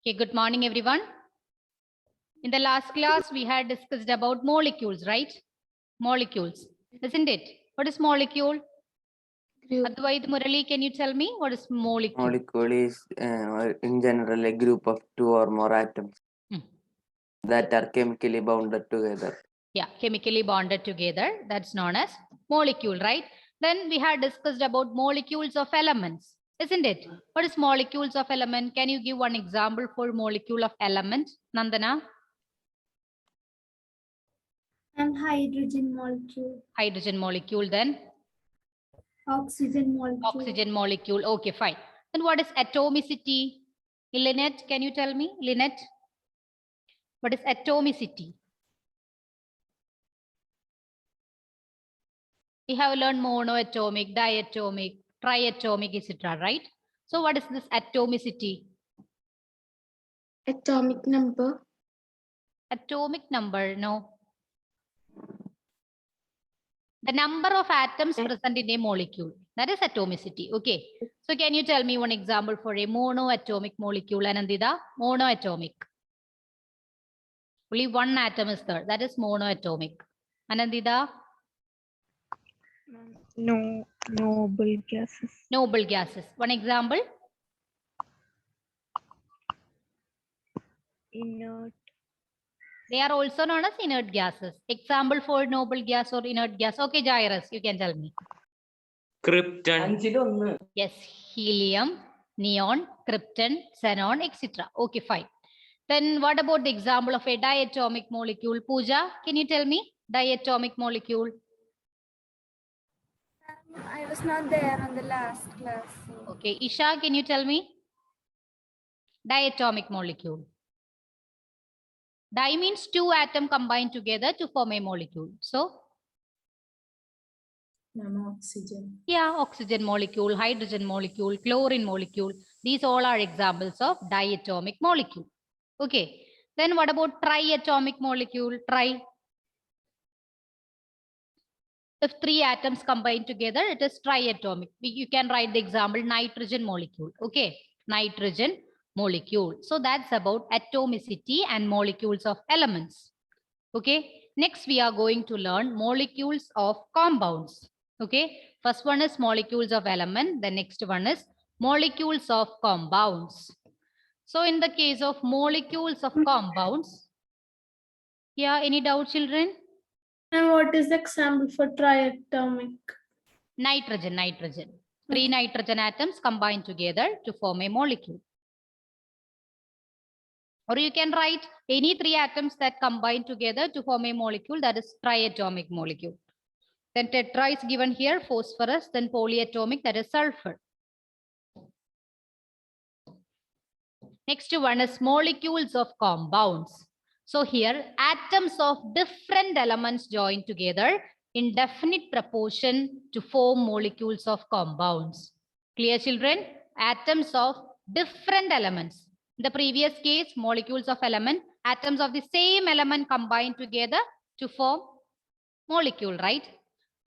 Okay, good morning, everyone. In the last class, we had discussed about molecules, right? Molecules, isn't it? What is molecule? Advait Murali, can you tell me what is molecule? Molecule is, in general, a group of two or more atoms that are chemically bonded together. Yeah, chemically bonded together. That's known as molecule, right? Then we had discussed about molecules of elements, isn't it? What is molecules of element? Can you give one example for molecule of element, Nandana? And hydrogen molecule. Hydrogen molecule, then? Oxygen molecule. Oxygen molecule. Okay, fine. Then what is atomicity? Lynette, can you tell me? Lynette, what is atomicity? We have learned monoatomic, diatomic, triatomic, etc. Right? So what is this atomicity? Atomic number. Atomic number, no. The number of atoms present in a molecule. That is atomicity. Okay. So can you tell me one example for a monoatomic molecule, Anandita? Monoatomic. Only one atom is there. That is monoatomic. Anandita? No, noble gases. Noble gases. One example? Inert. They are also known as inert gases. Example for noble gas or inert gas. Okay, Jairus, you can tell me. Krypton. Yes, helium, neon, krypton, xenon, etc. Okay, fine. Then what about the example of a diatomic molecule? Pooja, can you tell me? Diatomic molecule. I was not there on the last class. Okay, Isha, can you tell me? Diatomic molecule. Di means two atoms combined together to form a molecule. So, Oxygen. yeah, oxygen molecule, hydrogen molecule, chlorine molecule. These all are examples of diatomic molecule. Okay. Then what about triatomic molecule? Tri. If three atoms combine together, it is triatomic. You can write the example nitrogen molecule. Okay. Nitrogen molecule. So that's about atomicity and molecules of elements. Okay. Next, we are going to learn molecules of compounds. Okay. First one is molecules of element. The next one is molecules of compounds. So in the case of molecules of compounds, yeah, any doubt, children? And what is the example for triatomic? Nitrogen, nitrogen. Three nitrogen atoms combine together to form a molecule. Or you can write any three atoms that combine together to form a molecule, that is triatomic molecule. Then tetra is given here, phosphorus, then polyatomic, that is sulfur. Next one is molecules of compounds. So here atoms of different elements join together in definite proportion to form molecules of compounds. Clear, children? Atoms of different elements. In the previous case, molecules of element, atoms of the same element combine together to form molecule, right?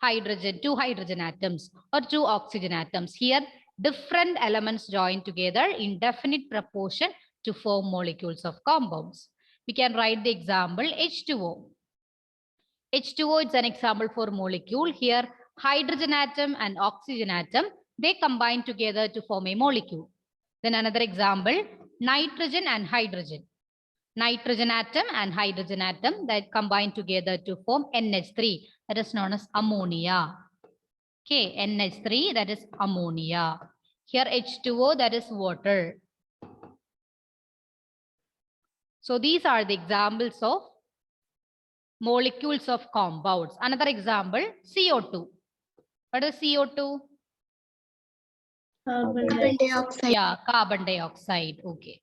Hydrogen, two hydrogen atoms or two oxygen atoms. Here, different elements join together in definite proportion to form molecules of compounds. We can write the example H2O. H2O is an example for molecule. Here, hydrogen atom and oxygen atom, they combine together to form a molecule. Then another example, nitrogen and hydrogen. Nitrogen atom and hydrogen atom that combine together to form NH3, that is known as ammonia. Okay, NH3, that is ammonia. Here H2O, that is water. So these are the examples of molecules of compounds. Another example, CO2. What is CO2? Carbon dioxide. Yeah, carbon dioxide. Okay.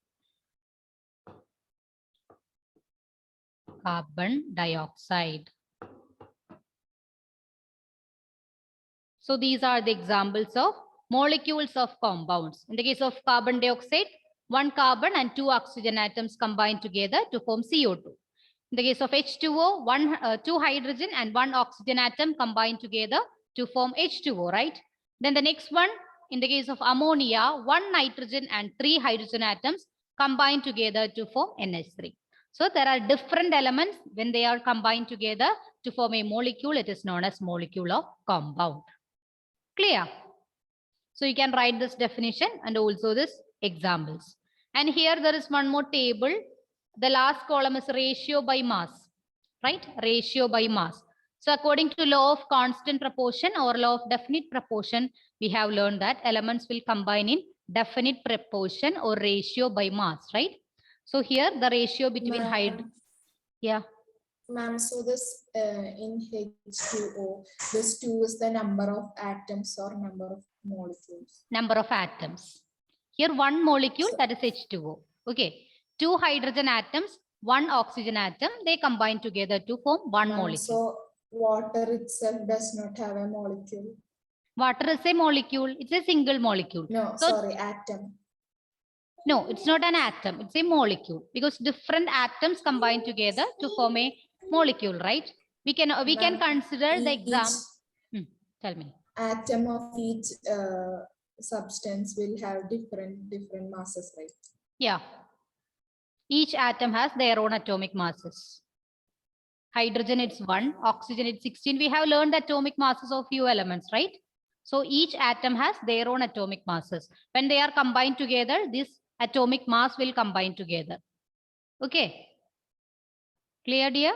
Carbon dioxide. So these are the examples of molecules of compounds. In the case of carbon dioxide, one carbon and two oxygen atoms combine together to form CO2. In the case of H2O, two hydrogen and one oxygen atom combine together to form H2O, right? Then the next one, in the case of ammonia, one nitrogen and three hydrogen atoms combine together to form NH3. So there are different elements. When they are combined together to form a molecule, it is known as molecule of compound. Clear? So you can write this definition and also this examples. And here there is one more table. The last column is ratio by mass, right? Ratio by mass. So according to law of constant proportion or law of definite proportion, we have learned that elements will combine in definite proportion or ratio by mass, right? So here the ratio between hydrogen. Yeah. Ma'am, so this in H2O, this 2 is the number of atoms or number of molecules? Number of atoms. Here one molecule, that is H2O. Okay. 2 hydrogen atoms, 1 oxygen atom, they combine together to form one molecule. So water itself does not have a molecule? Water is a molecule. It's a single molecule. No, So, sorry, atom. no, it's not an atom. It's a molecule because different atoms combine together to form a molecule, right? We can consider the example. Tell me. Atom of each substance will have different masses, right? Yeah. Each atom has their own atomic masses. Hydrogen, it's 1. Oxygen, it's 16. We have learned the atomic masses of few elements, right? So each atom has their own atomic masses. When they are combined together, this atomic mass will combine together. Okay. Clear, dear?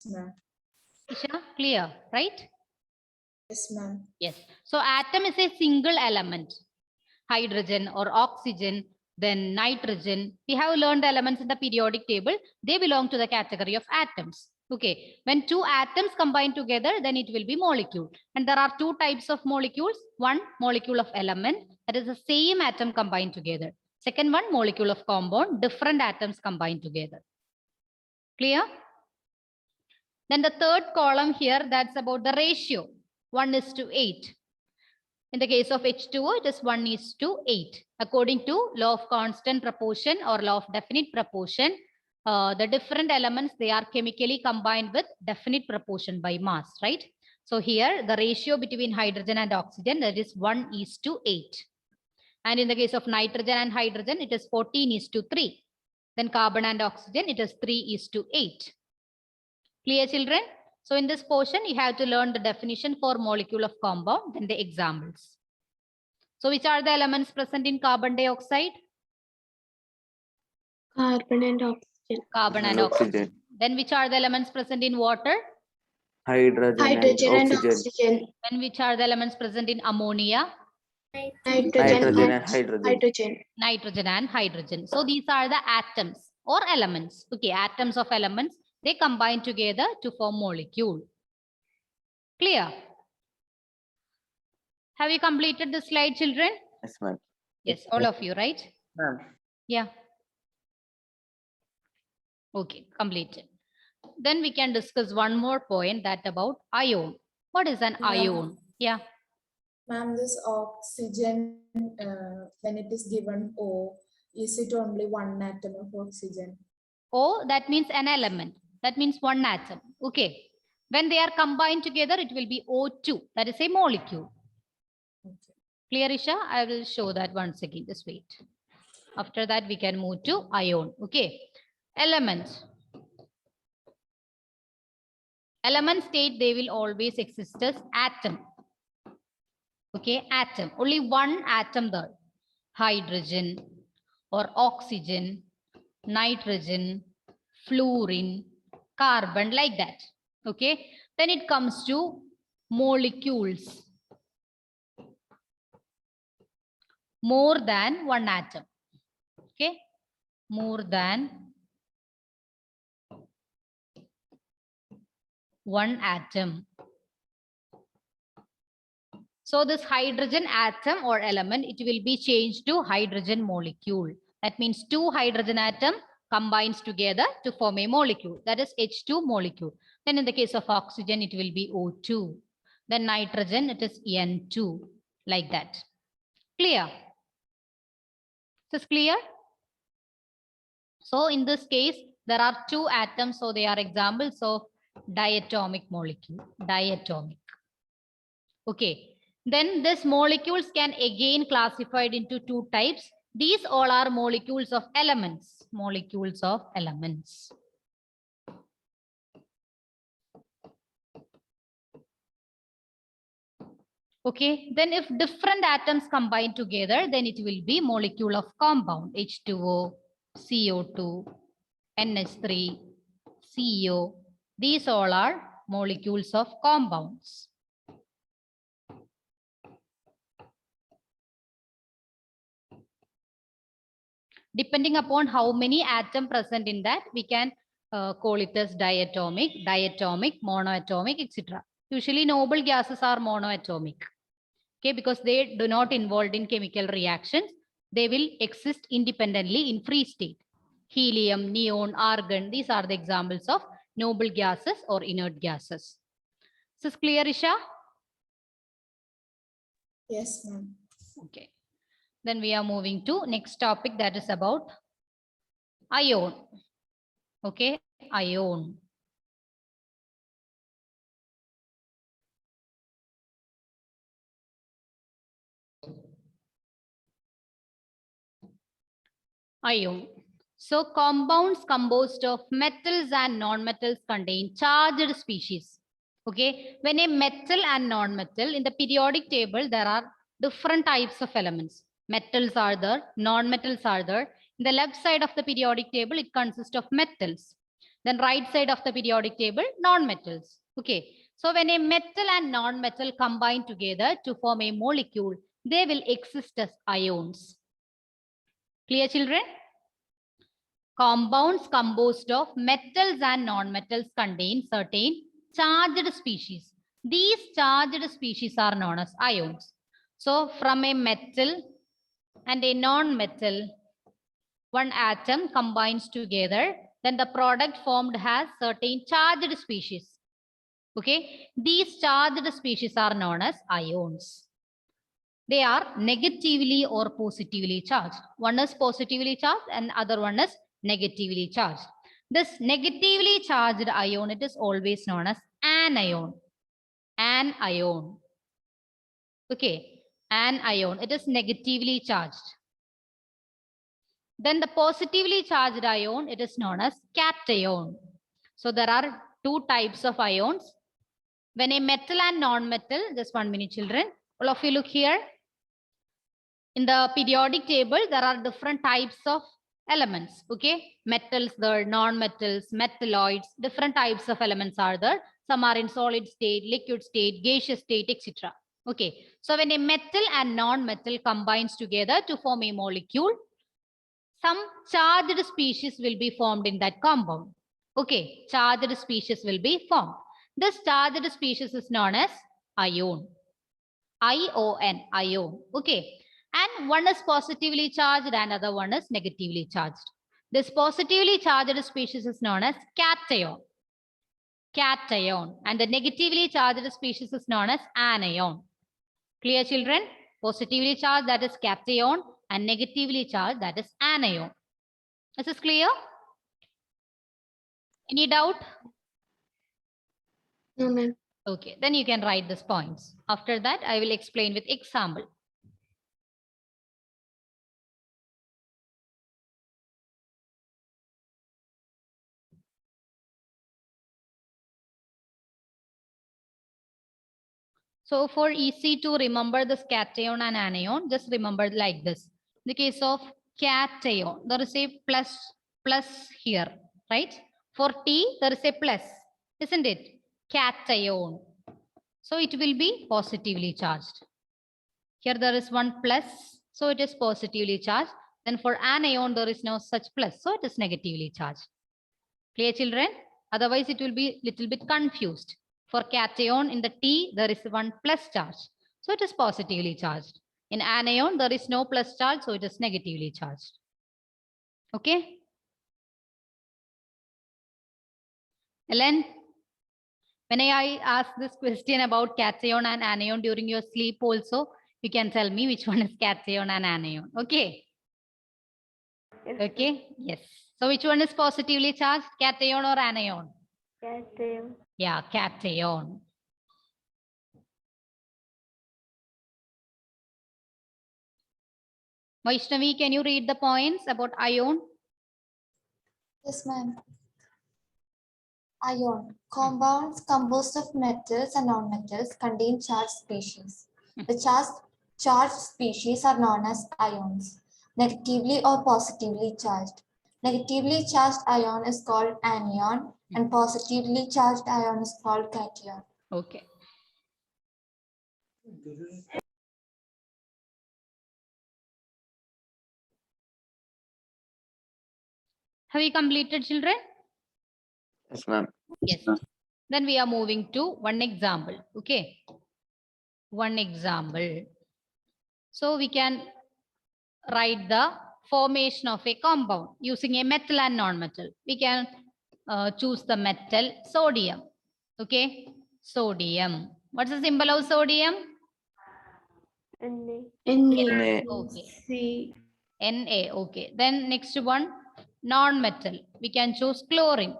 Ma'am. Isha, clear, right? Yes, ma'am. Yes. So atom is a single element. Hydrogen or oxygen, then nitrogen. We have learned the elements in the periodic table. They belong to the category of atoms. Okay. When 2 atoms combine together, then it will be molecule. And there are 2 types of molecules. One molecule of element, that is the same atom combined together. Second one, molecule of compound, different atoms combined together. Clear? Then the third column here, that's about the ratio, 1:8. In the case of H2O, it is 1:8. According to law of constant proportion or law of definite proportion, the different elements, they are chemically combined with definite proportion by mass, right? So here, the ratio between hydrogen and oxygen, that is 1:8. And in the case of nitrogen and hydrogen, it is 14:3. Then carbon and oxygen, it is 3:8. Clear, children? So in this portion, you have to learn the definition for molecule of compound, then the examples. So which are the elements present in carbon dioxide? Carbon and oxygen. Carbon and oxygen. Then which are the elements present in water? Hydrogen and oxygen. Then which are the elements present in ammonia? Nitrogen and hydrogen. Nitrogen and hydrogen. So these are the atoms or elements. Okay, atoms of elements. They combine together to form molecule. Clear? Have you completed the slide, children? Yes, ma'am. Yes, all of you, right? Ma'am. Yeah. Okay, completed. Then we can discuss one more point, that about ion. What is an ion? Yeah. Ma'am, this oxygen, when it is given O, is it only one atom of oxygen? O, that means an element. That means one atom. Okay. When they are combined together, it will be O2. That is a molecule. Okay. Clear, Isha? I will show that once again. Just wait. After that, we can move to ion. Okay. Elements. Element state, they will always exist as atom. Okay, atom. Only one atom there. Hydrogen or oxygen, nitrogen, fluorine, carbon, like that. Okay. Then it comes to molecules. More than one atom. Okay. More than one atom. So this hydrogen atom or element, it will be changed to hydrogen molecule. That means 2 hydrogen atom combines together to form a molecule. That is H2 molecule. Then in the case of oxygen, it will be O2. Then nitrogen, it is N2. Like that. Clear? Is this clear? So in this case, there are 2 atoms. So they are examples of diatomic molecule. Diatomic. Okay. Then these molecules can again classified into two types. These all are molecules of elements. Molecules of elements. Okay, then if different atoms combine together, then it will be molecule of compound. H2O, CO2, NH3, CO. These all are molecules of compounds. Depending upon how many atoms present in that, we can call it as diatomic, monoatomic, etc. Usually noble gases are monoatomic. Okay, because they do not involve in chemical reactions. They will exist independently in free state. Helium, neon, argon, these are the examples of noble gases or inert gases. Is this clear, Isha? Yes, ma'am. Okay. Then we are moving to next topic, that is about ion. Okay, ion. Ion. So compounds composed of metals and non-metals contain charged species. Okay, when a metal and non-metal in the periodic table, there are different types of elements. Metals are there, non-metals are there. In the left side of the periodic table, it consists of metals. Then right side of the periodic table, non-metals. Okay, so when a metal and non-metal combine together to form a molecule, they will exist as ions. Clear, children? Compounds composed of metals and non-metals contain certain charged species. These charged species are known as ions. So from a metal and a non-metal, one atom combines together, then the product formed has certain charged species. Okay, these charged species are known as ions. They are negatively or positively charged. One is positively charged and other one is negatively charged. This negatively charged ion, it is always known as anion. Anion. Okay, anion, it is negatively charged. Then the positively charged ion, it is known as cation. So there are two types of ions. When a metal and non-metal, just 1 minute children, all of you look here. In the periodic table, there are different types of elements. Okay, metals there, non-metals, metalloids, different types of elements are there. Some are in solid state, liquid state, gaseous state, etc. Okay, so when a metal and non-metal combines together to form a molecule, some charged species will be formed in that compound. Okay, charged species will be formed. This charged species is known as ion. ION, ion. Okay, and one is positively charged and other one is negatively charged. This positively charged species is known as cation. Cation. And the negatively charged species is known as anion. Clear, children? Positively charged, that is cation, and negatively charged, that is anion. Is this clear? Any doubt? No, ma'am. Okay, then you can write these points. After that, I will explain with example. So for easy to remember this cation and anion, just remember like this. In the case of cation, there is a plus here, right? For T, there is a plus, isn't it? Cation. So it will be positively charged. Here there is one plus, so it is positively charged. Then for anion, there is no such plus, so it is negatively charged. Clear, children? Otherwise, it will be little bit confused. For cation in the T, there is one plus charge. So it is positively charged. In anion, there is no plus charge, so it is negatively charged. Okay? Ellen, when I ask this question about cation and anion during your sleep also, you can tell me which one is cation and anion. Okay? Okay? Yes. So which one is positively charged, cation or anion? Cation. Yeah, cation. Vaishnavi, can you read the points about ion? Yes, ma'am. Ion. Compounds composed of metals and nonmetals contain charged species. The charged species are known as ions, negatively or positively charged. Negatively charged ion is called anion and positively charged ion is called cation. Okay. Have you completed, children? Yes, ma'am. Yes. Then we are moving to one example. Okay. One example. So we can write the formation of a compound using a metal and non-metal. We can choose the metal sodium. Okay. Sodium. What's the symbol of sodium? Na. Okay. C. Na. Okay. Then next one, non-metal. We can choose chlorine.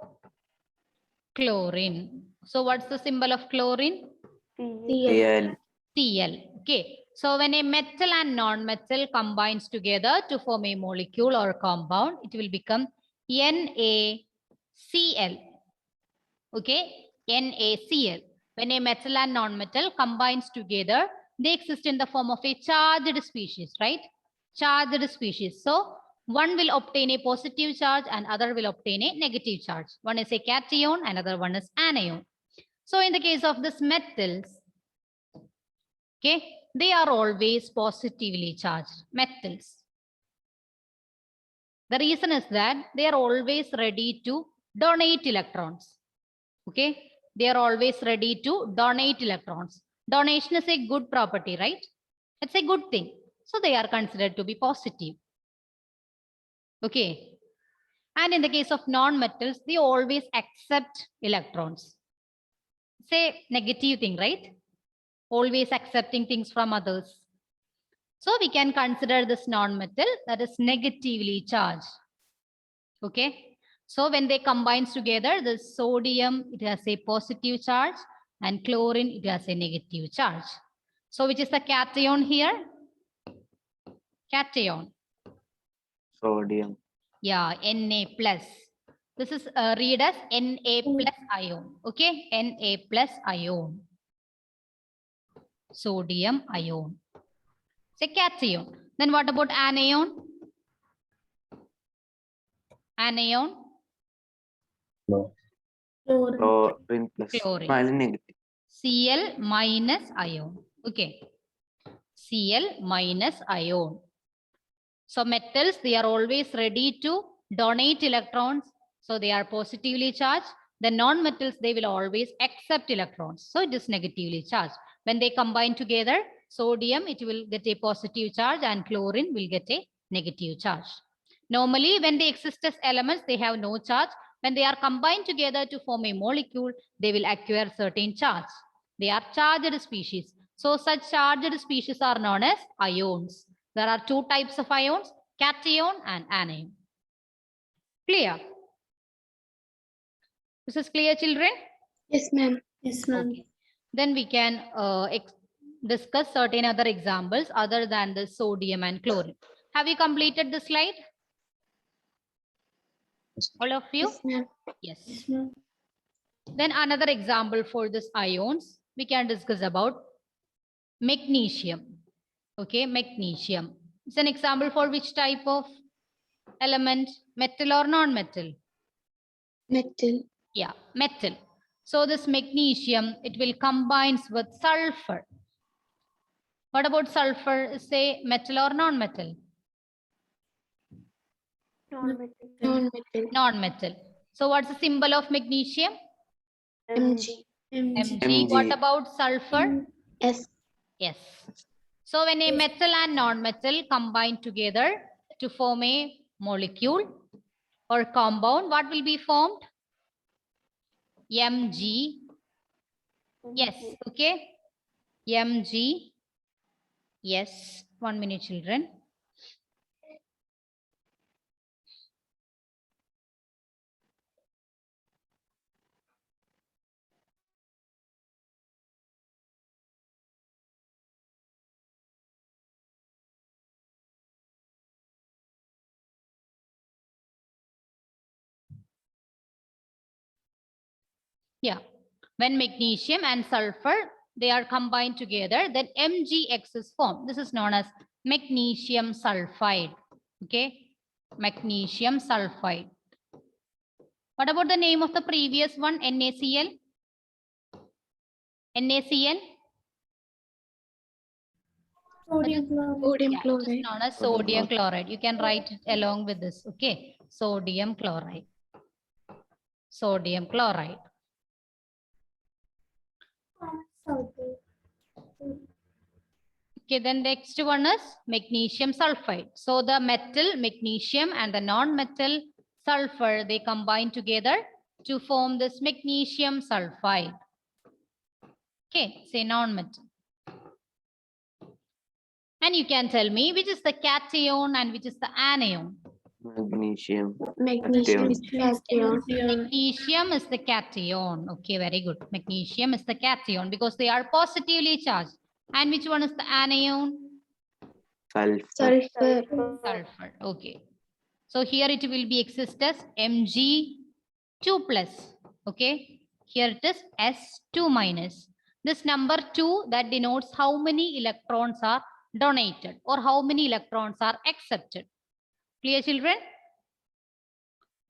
Chlorine. So what's the symbol of chlorine? Cl. Cl. Okay. So when a metal and non-metal combines together to form a molecule or compound, it will become NaCl. Okay. NaCl. When a metal and non-metal combines together, they exist in the form of a charged species, right? Charged species. So one will obtain a positive charge and other will obtain a negative charge. One is a cation, another one is anion. So in the case of this metals, okay, they are always positively charged metals. The reason is that they are always ready to donate electrons. Okay, they are always ready to donate electrons. Donation is a good property, right? It's a good thing. So they are considered to be positive. Okay. And in the case of non-metals, they always accept electrons. Say negative thing, right? Always accepting things from others. So we can consider this non-metal that is negatively charged. Okay. So when they combines together, the sodium, it has a positive charge and chlorine, it has a negative charge. So which is the cation here? Cation. Sodium. Yeah, Na plus. This is read as Na plus ion. Okay, Na plus ion. Sodium ion. Say cation. Then what about anion? Anion. Chlorine plus. Chlorine. Smiling negative. Cl minus ion. Okay. Cl minus ion. So metals, they are always ready to donate electrons. So they are positively charged. The non-metals, they will always accept electrons. So it is negatively charged. When they combine together, sodium, it will get a positive charge and chlorine will get a negative charge. Normally, when they exist as elements, they have no charge. When they are combined together to form a molecule, they will acquire certain charge. They are charged species. So such charged species are known as ions. There are two types of ions, cation and anion. Clear? This is clear, children? Yes, ma'am. Yes, ma'am. Okay. Then we can discuss certain other examples other than the sodium and chlorine. Have you completed the slide? All of you? Yes, ma'am. Yes. Yes, ma'am. Then another example for this ions, we can discuss about magnesium. Okay, magnesium. It's an example for which type of element, metal or non-metal? Metal. Yeah, metal. So this magnesium, it will combines with sulfur. What about sulfur? Say metal or non-metal? Non-metal. Non-metal. So what's the symbol of magnesium? Mg. Mg. What about sulfur? S. Yes. So when a metal and non-metal combine together to form a molecule or compound, what will be formed? Mg. Yes. Okay. Mg. Yes. 1 minute, children. Yeah. When magnesium and sulfur, they are combined together, then MgX is formed. This is known as magnesium sulfide. Okay. Magnesium sulfide. What about the name of the previous one? NaCl? NaCl? Sodium chloride. Sodium Yeah, it is chloride. known as sodium chloride. You can write it along with this. Okay. Sodium chloride. Sodium chloride. Okay, then next one is magnesium sulfide. So the metal magnesium and the non-metal sulfur, they combine together to form this magnesium sulfide. Okay, say non-metal. And you can tell me which is the cation and which is the anion. Magnesium. Magnesium. Cation. Magnesium is the cation. Okay, very good. Magnesium is the cation because they are positively charged. And which one is the anion? Sulfur. Sulfur. Okay. So here it will be exist as Mg2 plus. Okay. Here it is S2 minus. This number 2 that denotes how many electrons are donated or how many electrons are accepted. Clear, children?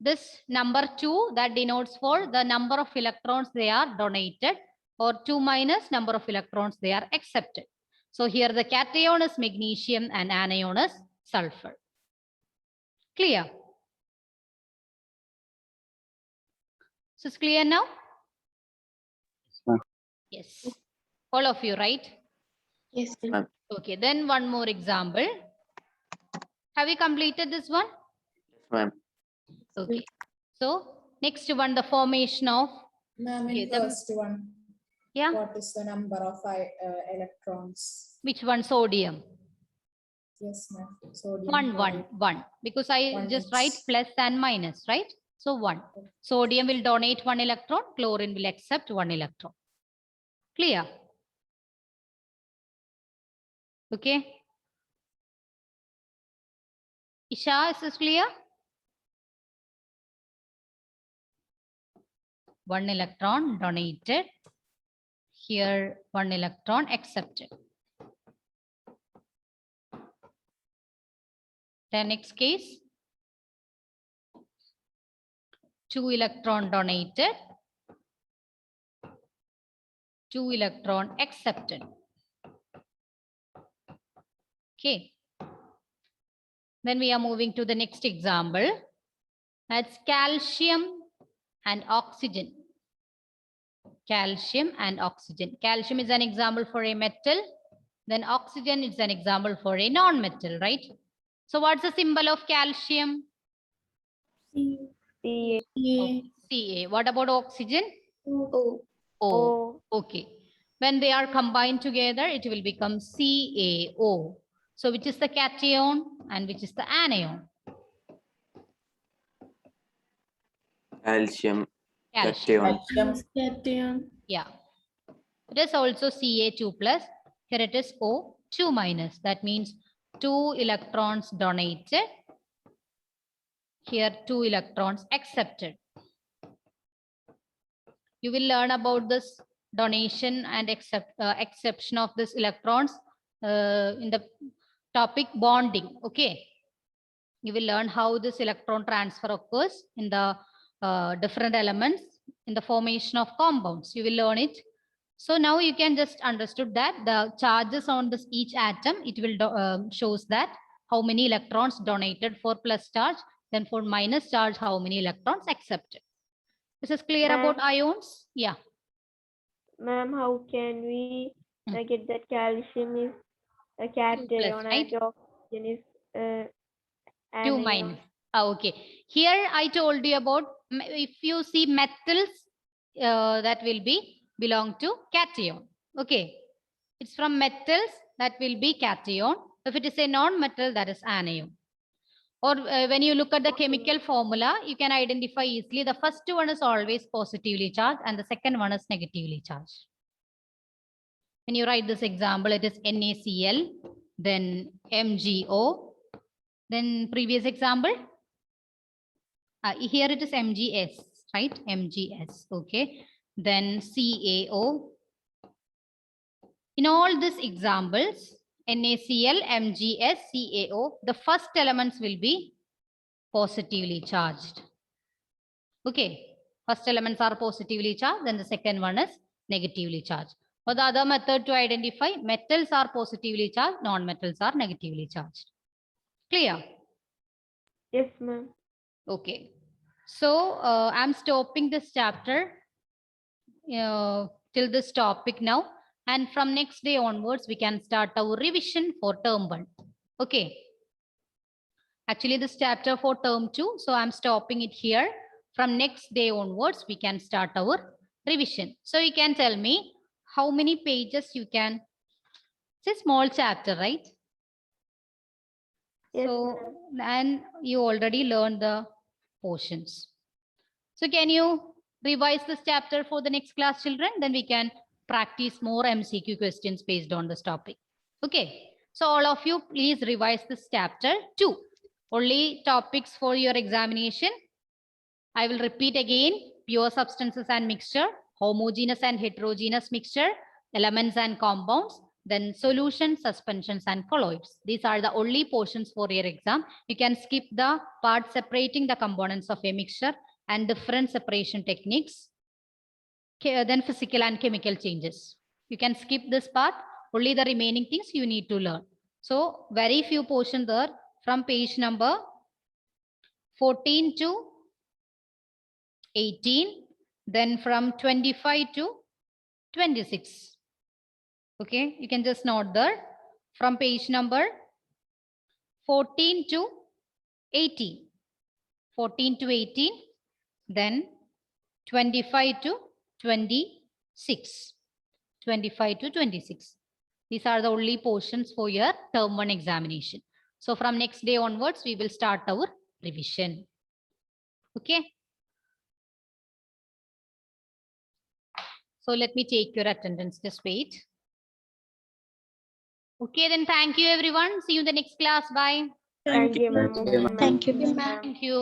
This number 2 that denotes for the number of electrons they are donated, or 2 minus number of electrons they are accepted. So here the cation is magnesium and anion is sulfur. Clear? So it's clear now? Yes. All of you, right? Yes. Okay, then one more example. Have you completed this one? Ma'am. Okay. So next one, the formation of. Ma'am, Okay, in the- first one, Yeah. what is the number of electrons? Which one? Sodium. Yes, ma'am. Sodium. 1, 1, chloride. 1. Because I 1 just X. write plus and minus, right? So 1. Sodium will donate 1 electron. Chlorine will accept 1 electron. Clear? Okay. Isha, is this clear? 1 electron donated. Here 1 electron accepted. The next case, 2 electron donated, 2 electron accepted. Okay. Then we are moving to the next example. That's calcium and oxygen. Calcium and oxygen. Calcium is an example for a metal. Then oxygen is an example for a non-metal, right? So what's the symbol of calcium? Ca. Ca. What about oxygen? O. O. Okay. When they are combined together, it will become CaO. So which is the cation and which is the anion? Calcium. Calcium. Cation. Cation. Yeah. It is also Ca2 plus. Here it is O2 minus. That means 2 electrons donated. Here 2 electrons accepted. You will learn about this donation and exception of this electrons in the topic bonding. Okay. You will learn how this electron transfer occurs in the different elements in the formation of compounds. You will learn it. So now you can just understood that the charges on this each atom, it will shows that how many electrons donated for plus charge, then for minus charge, how many electrons accepted. This is clear about ions? Yeah. Ma'am, how can we get that calcium is a cation right? and oxygen is 2 anion? minus. Okay. Here I told you about if you see metals, that will be belong to cation. Okay. It's from metals that will be cation. If it is a non-metal, that is anion. Or when you look at the chemical formula, you can identify easily. The first one is always positively charged and the second one is negatively charged. When you write this example, it is NaCl, then MgO, then previous example. Here it is MgS, right? MgS, okay. then CaO. In all these examples, NaCl, MgS, CaO, the first elements will be positively charged. Okay, first elements are positively charged, then the second one is negatively charged. For the other method to identify, metals are positively charged, non-metals are negatively charged. Clear? Yes, ma'am. Okay. So I'm stopping this chapter till this topic now. And from next day onwards, we can start our revision for term 1. Okay. Actually, this chapter for term 2. So I'm stopping it here. From next day onwards, we can start our revision. So you can tell me how many pages you can. It's a small chapter, right? Yes, So, ma'am. and you already learned the portions. So can you revise this chapter for the next class, children? Then we can practice more MCQ questions based on this topic. Okay. So all of you, please revise this chapter 2. Only topics for your examination. I will repeat again: pure substances and mixture, homogeneous and heterogeneous mixture, elements and compounds, then solutions, suspensions, and colloids. These are the only portions for your exam. You can skip the part separating the components of a mixture and different separation techniques, then physical and chemical changes. You can skip this part. Only the remaining things you need to learn. So very few portions there from page number 14 to 18, then from 25 to 26. Okay, you can just note there from page number 14 to 18. 14 to 18, then 25 to 26. 25 to 26. These are the only portions for your term 1 examination. So from next day onwards, we will start our revision. Okay. So let me take your attendance. Just wait. Okay, then thank you everyone. See you in the next class. Bye. Thank you, ma'am. Thank you, ma'am. Ma'am. Thank you.